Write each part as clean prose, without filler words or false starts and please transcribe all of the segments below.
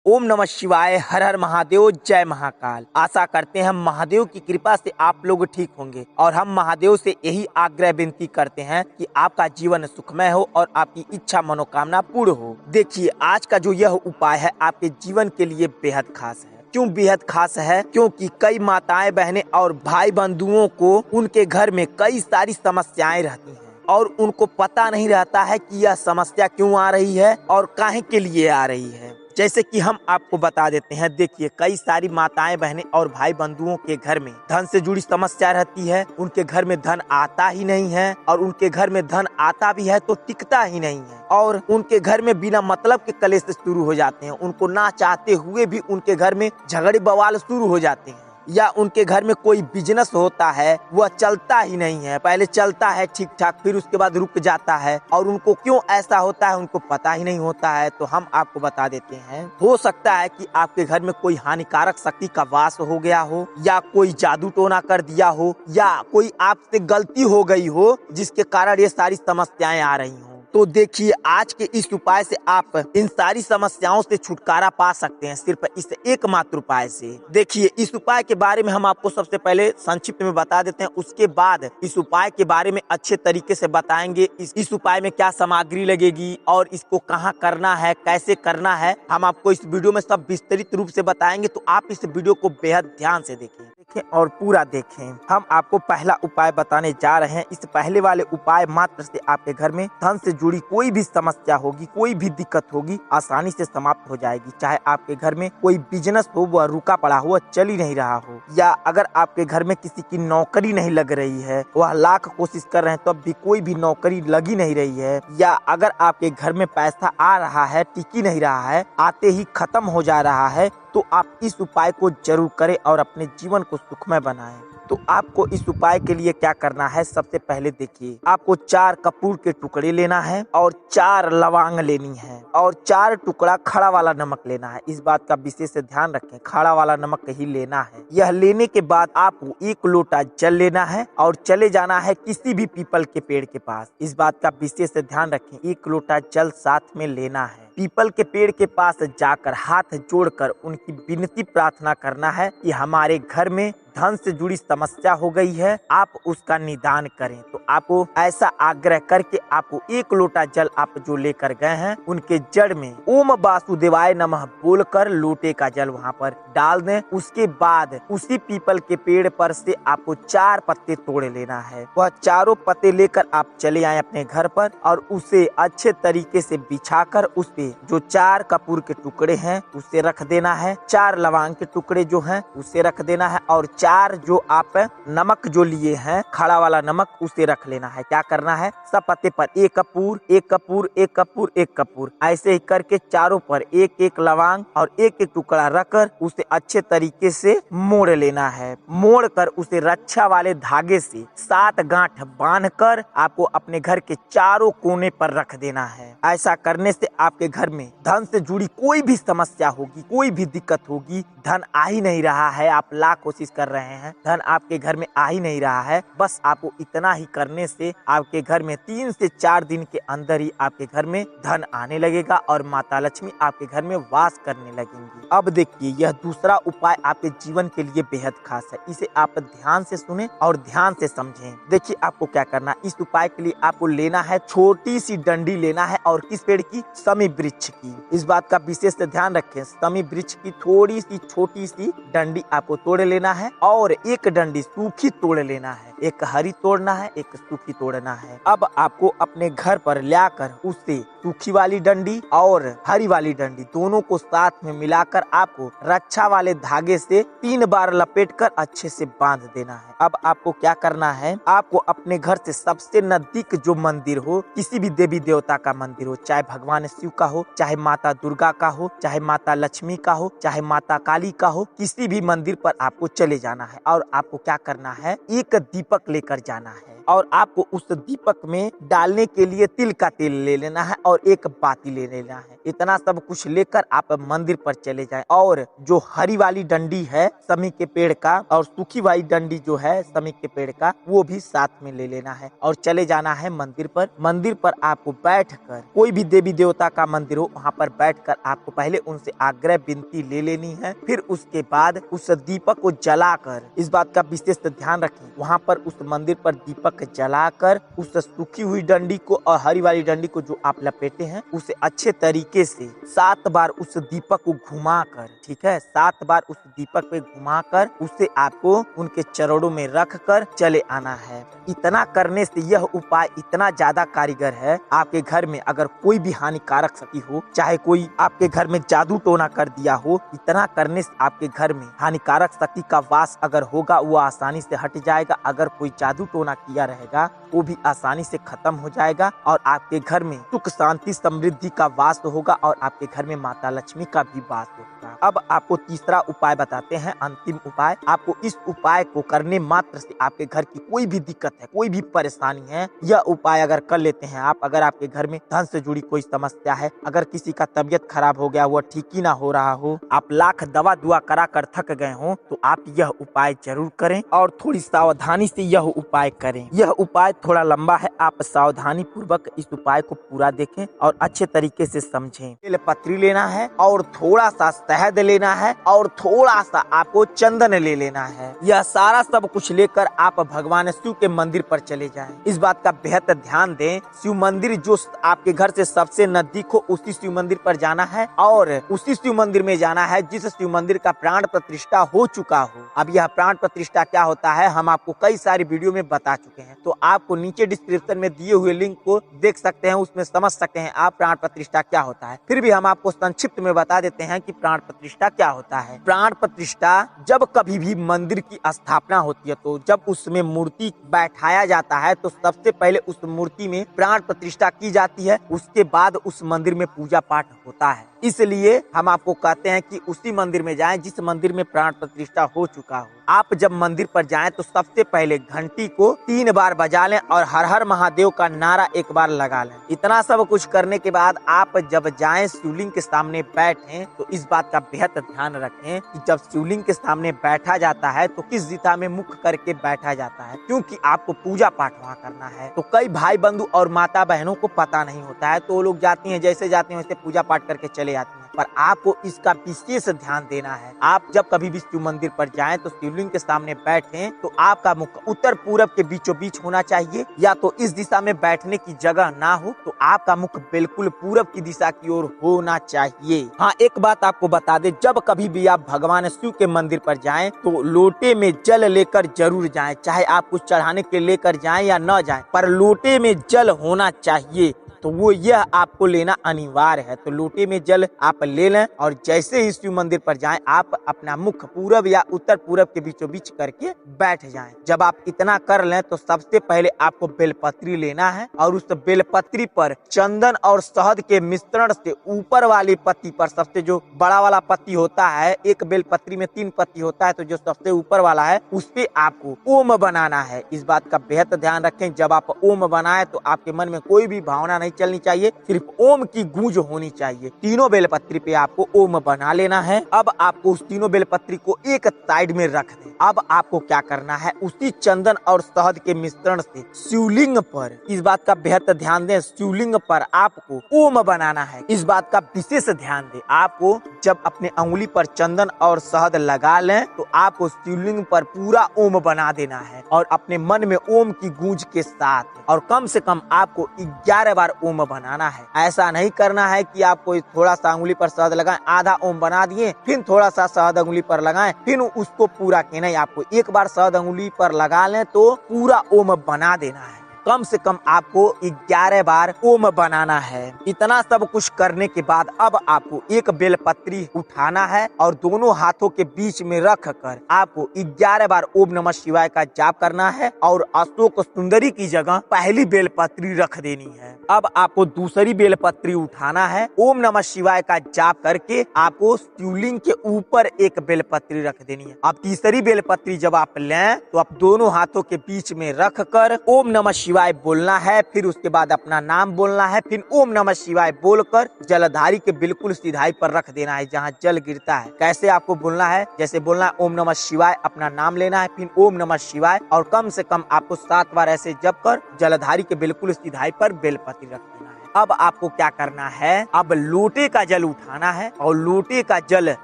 ओम नमः शिवाय, हर हर महादेव, जय महाकाल। आशा करते हैं महादेव की कृपा से आप लोग ठीक होंगे और हम महादेव से यही आग्रह विनती करते हैं कि आपका जीवन सुखमय हो और आपकी इच्छा मनोकामना पूर्ण हो। देखिए, आज का जो यह उपाय है आपके जीवन के लिए बेहद खास है। क्यों बेहद खास है? क्योंकि कई माताएं बहनें और भाई बंधुओं को उनके घर में कई सारी समस्याएं रहती हैं और उनको पता नहीं रहता है कि यह समस्या क्यों आ रही है और काहे के लिए आ रही है। जैसे कि हम आपको बता देते हैं। देखिए, कई सारी माताएं बहनें और भाई बंधुओं के घर में धन से जुड़ी समस्या रहती है। उनके घर में धन आता ही नहीं है और उनके घर में धन आता भी है तो टिकता ही नहीं है और उनके घर में बिना मतलब के कलेश शुरू हो जाते हैं। उनको ना चाहते हुए भी उनके घर में झगड़े बवाल शुरू हो जाते हैं। या उनके घर में कोई बिजनेस होता है वह चलता ही नहीं है। पहले चलता है ठीक ठाक, फिर उसके बाद रुक जाता है और उनको क्यों ऐसा होता है उनको पता ही नहीं होता है। तो हम आपको बता देते हैं, हो सकता है कि आपके घर में कोई हानिकारक शक्ति का वास हो गया हो या कोई जादू टोना कर दिया हो या कोई आपसे गलती हो गई हो जिसके कारण ये सारी समस्याएं आ रही हो। तो देखिए, आज के इस उपाय से आप इन सारी समस्याओं से छुटकारा पा सकते हैं सिर्फ इस एकमात्र उपाय से। देखिए, इस उपाय के बारे में हम आपको सबसे पहले संक्षिप्त में बता देते हैं, उसके बाद इस उपाय के बारे में अच्छे तरीके से बताएंगे। इस उपाय में क्या सामग्री लगेगी और इसको कहाँ करना है, कैसे करना है, हम आपको इस वीडियो में सब विस्तृत रूप से बताएंगे। तो आप इस वीडियो को बेहद ध्यान से देखें और पूरा देखें। हम आपको पहला उपाय बताने जा रहे हैं। इस पहले वाले उपाय मात्र से आपके घर में धन से जुड़ी कोई भी समस्या होगी, कोई भी दिक्कत होगी, आसानी से समाप्त हो जाएगी। चाहे आपके घर में कोई बिजनेस हो वह रुका पड़ा हो, चल ही नहीं रहा हो, या अगर आपके घर में किसी की नौकरी नहीं लग रही है, वह लाख कोशिश कर रहे हैं तब भी कोई भी नौकरी लगी नहीं रही है, या अगर आपके घर में पैसा आ रहा है टिक ही नहीं रहा है, आते ही खत्म हो जा रहा है, तो आप इस उपाय को जरूर करें और अपने जीवन को सुखमय बनाएं। तो आपको इस उपाय के लिए क्या करना है? सबसे पहले देखिए, आपको 4 कपूर के टुकड़े लेना है और 4 लौंग लेनी है और 4 टुकड़ा खड़ा वाला नमक लेना है। इस बात का विशेष ध्यान रखें, खड़ा वाला नमक ही लेना है। यह लेने के बाद आपको 1 लोटा जल लेना है और चले जाना है किसी भी पीपल के पेड़ के पास। इस बात का विशेष ध्यान रखें, 1 लोटा जल साथ में लेना है। पीपल के पेड़ के पास जाकर हाथ जोड़कर उनकी विनती प्रार्थना करना है कि हमारे घर में धन से जुड़ी समस्या हो गई है, आप उसका निदान करें। तो आपको ऐसा आग्रह करके आपको 1 लोटा जल आप जो लेकर गए हैं उनके जड़ में ओम वासुदेवाय नमः बोलकर लोटे का जल वहां पर डाल दें। उसके बाद उसी पीपल के पेड़ पर से आपको 4 पत्ते तोड़ लेना है। वह चारों पत्ते लेकर आप चले आए अपने घर पर और उसे अच्छे तरीके से बिछाकर उस पे जो 4 कपूर के टुकड़े हैं उसे रख देना है, 4 लौंग के टुकड़े जो हैं उसे रख देना है और 4 जो आप नमक जो लिए हैं खड़ा वाला नमक उसे रख लेना है। क्या करना है? सब पत्ते पर 1 कपूर 1 कपूर 1 कपूर 1 कपूर ऐसे ही करके चारों पर 1-1 लौंग और 1-1 टुकड़ा रखकर उसे अच्छे तरीके से मोड़ लेना है। मोड़ कर उसे रक्षा वाले धागे से 7 गांठ बांधकर आपको अपने घर के चारों कोने पर रख देना है। ऐसा करने से आपके घर में धन से जुड़ी कोई भी समस्या होगी, कोई भी दिक्कत होगी, धन आ ही नहीं रहा है, आप लाख कोशिश कर रहे हैं, धन आपके घर में आ ही नहीं रहा है, बस आपको इतना ही करने से आपके घर में 3 से 4 दिन के अंदर ही आपके घर में धन आने लगेगा और माता लक्ष्मी आपके घर में वास करने लगेंगी। अब देखिए, यह दूसरा उपाय आपके जीवन के लिए बेहद खास है। इसे आप ध्यान से सुने और ध्यान से समझें। देखिए, आपको क्या करना है? इस उपाय के लिए आपको लेना है छोटी सी डंडी लेना है और किस पेड़ की? शमी वृक्ष की। इस बात का विशेष ध्यान रखें, शमी वृक्ष की थोड़ी सी छोटी सी डंडी आपको तोड़ लेना है और 1 डंडी सूखी तोड़ लेना है। एक हरी तोड़ना है, एक सूखी तोड़ना है। अब आपको अपने घर पर लाकर उससे सूखी वाली डंडी और हरी वाली डंडी दोनों को साथ में मिलाकर आपको रक्षा वाले धागे से 3 बार लपेटकर अच्छे से बांध देना है। अब आपको क्या करना है? आपको अपने घर से सबसे नजदीक जो मंदिर हो, किसी भी देवी देवता का मंदिर हो, चाहे भगवान शिव का हो, चाहे माता दुर्गा का हो, चाहे माता लक्ष्मी का हो, चाहे माता काली का हो, किसी भी मंदिर पर आपको चले जाना है और आपको क्या करना है? 1 दीपक लेकर जाना है। और आपको उस दीपक में डालने के लिए तिल का तेल ले लेना है और एक बाती ले लेना है। इतना सब कुछ लेकर आप मंदिर पर चले जाएं और जो हरी वाली डंडी है समी के पेड़ का और सूखी वाली डंडी जो है समी के पेड़ का वो भी साथ में ले लेना है और चले जाना है मंदिर पर। मंदिर पर आपको बैठकर, कोई भी देवी देवता का मंदिर हो वहाँ पर बैठकर आपको पहले उनसे आग्रह विनती ले लेनी है। फिर उसके बाद उस दीपक को जलाकर, इस बात का विशेष ध्यान रखें, वहाँ पर उस मंदिर पर दीपक जलाकर उस सूखी हुई डंडी को और हरी वाली डंडी को जो आप लपेटे हैं उसे अच्छे तरीके से 7 बार उस दीपक को घुमाकर, ठीक है, 7 बार उस दीपक पे घुमाकर उसे आपको उनके चरणों में रख कर चले आना है। इतना करने से यह उपाय इतना ज्यादा कारीगर है, आपके घर में अगर कोई भी हानिकारक शक्ति हो, चाहे कोई आपके घर में जादू टोना कर दिया हो, इतना करने से आपके घर में हानिकारक शक्ति का वास अगर होगा वो आसानी से हट जाएगा। अगर कोई जादू टोना किया रहेगा वो भी आसानी से खत्म हो जाएगा और आपके घर में सुख शांति समृद्धि का वास होगा और आपके घर में माता लक्ष्मी का भी वास होगा। अब आपको तीसरा उपाय बताते हैं, अंतिम उपाय। आपको इस उपाय को करने मात्र से आपके घर की कोई भी दिक्कत है, कोई भी परेशानी है, यह उपाय अगर कर लेते हैं आप, अगर आपके घर में धन से जुड़ी कोई समस्या है, अगर किसी का तबीयत खराब हो गया, वो ठीक ही ना हो रहा हो, आप लाख दवा दुआ करा कर थक गए हो, तो आप यह उपाय जरूर करें और थोड़ी सावधानी से यह उपाय करें। यह उपाय थोड़ा लंबा है, आप सावधानी पूर्वक इस उपाय को पूरा देखें और अच्छे तरीके से समझें। बेलपत्री लेना है और थोड़ा सा शहद लेना है और थोड़ा सा आपको चंदन ले लेना है। यह सारा सब कुछ लेकर आप भगवान शिव के मंदिर पर चले जाएं। इस बात का बेहद ध्यान दें, शिव मंदिर जो आपके घर से सबसे नजदीक हो उसी शिव मंदिर पर जाना है और उसी शिव मंदिर में जाना है जिस शिव मंदिर का प्राण प्रतिष्ठा हो चुका हो। अब यह प्राण प्रतिष्ठा क्या होता है हम आपको कई सारी वीडियो में बता चुके हैं, तो आपको नीचे डिस्क्रिप्शन में दिए हुए लिंक को देख सकते हैं, उसमें समझ सकते हैं आप प्राण प्रतिष्ठा क्या होता है। फिर भी हम आपको संक्षिप्त में बता देते हैं कि प्राण प्रतिष्ठा क्या होता है। प्राण प्रतिष्ठा जब कभी भी मंदिर की स्थापना होती है, तो जब उसमें मूर्ति बैठाया जाता है तो सबसे पहले उस मूर्ति में प्राण प्रतिष्ठा की जाती है, उसके बाद उस मंदिर में पूजा पाठ होता है। इसलिए हम आपको कहते हैं कि उसी मंदिर में जाएं जिस मंदिर में प्राण प्रतिष्ठा हो चुका हो। आप जब मंदिर पर जाएं तो सबसे पहले घंटी को 3 बार बजा लें और हर हर महादेव का नारा 1 बार लगा लें। इतना सब कुछ करने के बाद आप जब जाएं शिवलिंग के सामने बैठें तो इस बात का बेहद ध्यान रखें कि जब शिवलिंग के सामने बैठा जाता है तो किस दिशा में मुख करके बैठा जाता है, क्योंकि आपको पूजा पाठ वहाँ करना है। तो कई भाई बंधु और माता बहनों को पता नहीं होता है, तो वो लोग जाती हैं, जैसे जाती हैं वैसे पूजा पाठ करके चले जाती हैं, पर आपको इसका विशेष ध्यान देना है। आप जब कभी भी शिव मंदिर पर जाएं तो शिवलिंग के सामने बैठें तो आपका मुख उत्तर पूरब के बीचों बीच होना चाहिए, या तो इस दिशा में बैठने की जगह ना हो तो आपका मुख बिल्कुल पूरब की दिशा की ओर होना चाहिए। हाँ, एक बात आपको बता दे, जब कभी भी आप भगवान शिव के मंदिर पर जाएं तो लोटे में जल लेकर जरूर जाएं, चाहे आप कुछ चढ़ाने के लेकर जाएं या न जाएं, पर लोटे में जल होना चाहिए। तो वो यह आपको लेना अनिवार्य है। तो लोटे में जल आप ले लें और जैसे ही शिव मंदिर पर जाएं आप अपना मुख पूरब या उत्तर पूरब के बीचों बीच करके बैठ जाएं। जब आप इतना कर लें तो सबसे पहले आपको बेलपत्री लेना है और उस बेलपत्री पर चंदन और शहद के मिश्रण से ऊपर वाली पत्ती पर, सबसे जो बड़ा वाला पत्ती होता है, एक बेलपत्री में 3 पत्ती होता है, तो जो सबसे ऊपर वाला है उस पे आपको ओम बनाना है। इस बात का बेहद ध्यान रखें, जब आप ओम बनाए तो आपके मन में कोई भी भावना नहीं चलनी चाहिए, सिर्फ ओम की गूंज होनी चाहिए। तीनों बेलपत्री पे आपको ओम बना लेना है। अब आपको उस तीनों बेलपत्री को एक साइड में रख दें। अब आपको क्या करना है, उसी चंदन और शहद के मिश्रण से शिवलिंग पर, इस बात का बेहद ध्यान दें, शिवलिंग पर आपको ओम बनाना है। इस बात का विशेष ध्यान दें। आपको जब अपने अंगुली पर चंदन और शहद लगा लें तो आपको शिवलिंग पर पूरा ओम बना देना है और अपने मन में ओम की गूंज के साथ, और कम से कम आपको 11 बार ओम बनाना है। ऐसा नहीं करना है कि आप कोई थोड़ा सा अंगुली पर शहद लगाएं, आधा ओम बना दिए, फिर थोड़ा सा शहद अंगुली पर लगाएं, फिर उसको पूरा के नहीं, आपको 1 बार शहद अंगुली पर लगा लें तो पूरा ओम बना देना है। कम से कम आपको 11 बार ओम बनाना है। इतना सब कुछ करने के बाद अब आपको एक बेलपत्री उठाना है और दोनों हाथों के बीच में रख कर आपको 11 बार ओम नमः शिवाय का जाप करना है और अशोक सुंदरी की जगह पहली बेलपत्री रख देनी है। अब आपको दूसरी बेलपत्री उठाना है, ओम नमः शिवाय का जाप करके आपको शिवलिंग के ऊपर एक बेलपत्री रख देनी है। अब तीसरी बेलपत्री जब आप लें तो आप दोनों हाथों के बीच में रख कर ओम नमः शिवाय बोलना है, फिर उसके बाद अपना नाम बोलना है, फिर ओम नमः शिवाय बोलकर जलधारी के बिल्कुल सीधाई पर रख देना है जहाँ जल गिरता है। कैसे आपको बोलना है, जैसे बोलना है ओम नमः शिवाय, अपना नाम लेना है, फिर ओम नमः शिवाय और कम से कम आपको 7 बार ऐसे जप कर जलधारी के बिल्कुल सीधाई पर बेलपत्री रख देना है। अब आपको क्या करना है, अब लोटे का जल उठाना है और लोटे का जल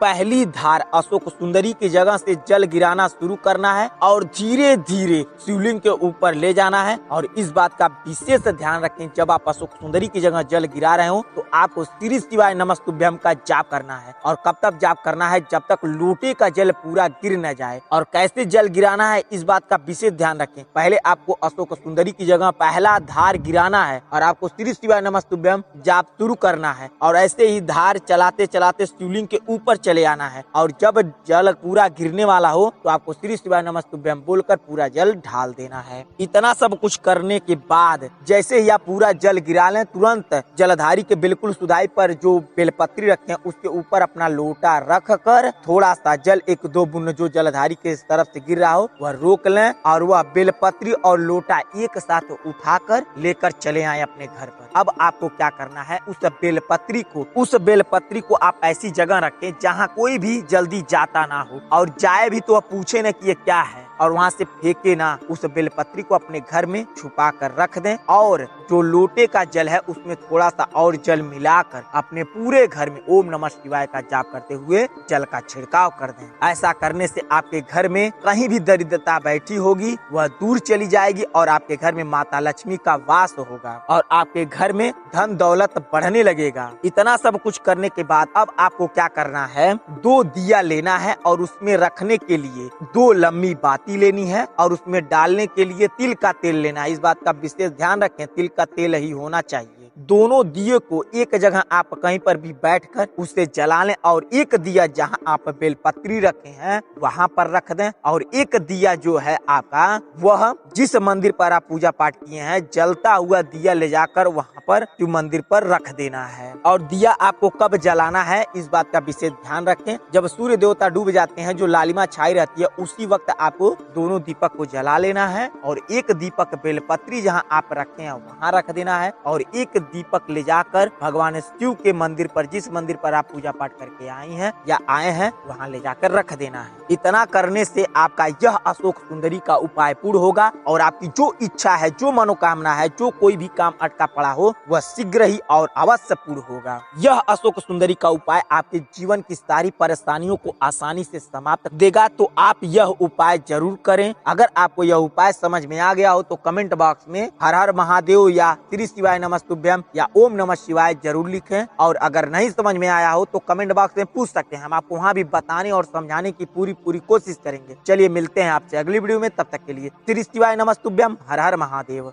पहली धार अशोक सुंदरी की जगह से जल गिराना शुरू करना है और धीरे धीरे शिवलिंग के ऊपर ले जाना है। और इस बात का विशेष ध्यान रखें, जब आप अशोक सुंदरी की जगह जल गिरा रहे हो तो आपको श्री शिवाय नमस्तुभ्यम का जाप करना है। और कब तक जाप करना है, जब तक लोटे का जल पूरा गिर न जाए। और कैसे जल गिराना है इस बात का विशेष ध्यान रखें। पहले आपको अशोक सुंदरी की जगह पहला धार गिराना है और आपको श्री शिवाय नमस्तुभ्यम जाप शुरू करना है और ऐसे ही धार चलाते चलाते शिवलिंग के ऊपर चले आना है। और जब जल पूरा गिरने वाला हो तो आपको श्री शिवाय नमस्तुभ्यम बोलकर पूरा जल ढाल देना है। इतना सब कुछ करने के बाद जैसे ही आप पूरा जल गिरा लें, तुरंत जलधारी के बिल्कुल सुधाई पर जो बेलपत्री रखे हैं उसके ऊपर अपना लोटा रख कर थोड़ा सा जल 1-2 बूंद जो जलधारी के तरफ से गिर रहा हो वह रोक लें और वह बेलपत्री और लोटा एक साथ उठाकर लेकर चले आए अपने घर पर। अब आपको क्या करना है, उस बेलपत्री को आप ऐसी जगह रखें जहाँ कोई भी जल्दी जाता ना हो और जाए भी तो पूछे न कि ये क्या है, और वहाँ से फेंके ना। उस बेलपत्री को अपने घर में छुपा कर रख दें और जो लोटे का जल है उसमें थोड़ा सा और जल मिलाकर अपने पूरे घर में ओम नमः शिवाय का जाप करते हुए जल का छिड़काव कर दें। ऐसा करने से आपके घर में कहीं भी दरिद्रता बैठी होगी वह दूर चली जाएगी और आपके घर में माता लक्ष्मी का वास होगा और आपके घर में धन दौलत बढ़ने लगेगा। इतना सब कुछ करने के बाद अब आपको क्या करना है, 2 दिया लेना है और उसमें रखने के लिए 2 लंबी बाती लेनी है और उसमें डालने के लिए तिल का तेल लेना है। इस बात का विशेष ध्यान रखें, तिल का तेल ही होना चाहिए। दोनों दिए को एक जगह आप कहीं पर भी बैठकर उसे जला लें और एक दिया जहां आप बेलपत्री रखे हैं वहां पर रख दें और एक दिया जो है आपका वह जिस मंदिर पर आप पूजा पाठ किए हैं जलता हुआ दिया ले जाकर वहां पर शिव मंदिर पर रख देना है। और दिया आपको कब जलाना है इस बात का विशेष ध्यान रखें, जब सूर्य देवता डूब जाते हैं जो लालिमा छाई रहती है उसी वक्त आपको दोनों दीपक को जला लेना है और एक दीपक बेलपत्री जहां आप रखे हैं वहां रख देना है और एक दीपक ले जाकर भगवान शिव के मंदिर पर, जिस मंदिर पर आप पूजा पाठ करके आई हैं या आए हैं वहां ले जाकर रख देना है। इतना करने से आपका यह अशोक सुंदरी का उपाय पूर्ण होगा और आपकी जो इच्छा है, जो मनोकामना है, जो कोई भी काम अटका पड़ा हो वह शीघ्र ही और अवश्य पूर्ण होगा। यह अशोक सुंदरी का उपाय आपके जीवन की सारी परेशानियों को आसानी से समाप्त देगा, तो आप यह उपाय जरूर करें। अगर आपको यह उपाय समझ में आ गया हो तो कमेंट बॉक्स में हर हर महादेव या श्री शिवाय नमस्तुभ्यम या ओम नमः शिवाय जरूर लिखें। और अगर नहीं समझ में आया हो तो कमेंट बॉक्स में पूछ सकते हैं, हम आपको वहाँ भी बताने और समझाने की पूरी कोशिश करेंगे। चलिए मिलते हैं आपसे अगली वीडियो में, तब तक के लिए श्री शिवाय नमस्तुभ्यम, हर हर महादेव।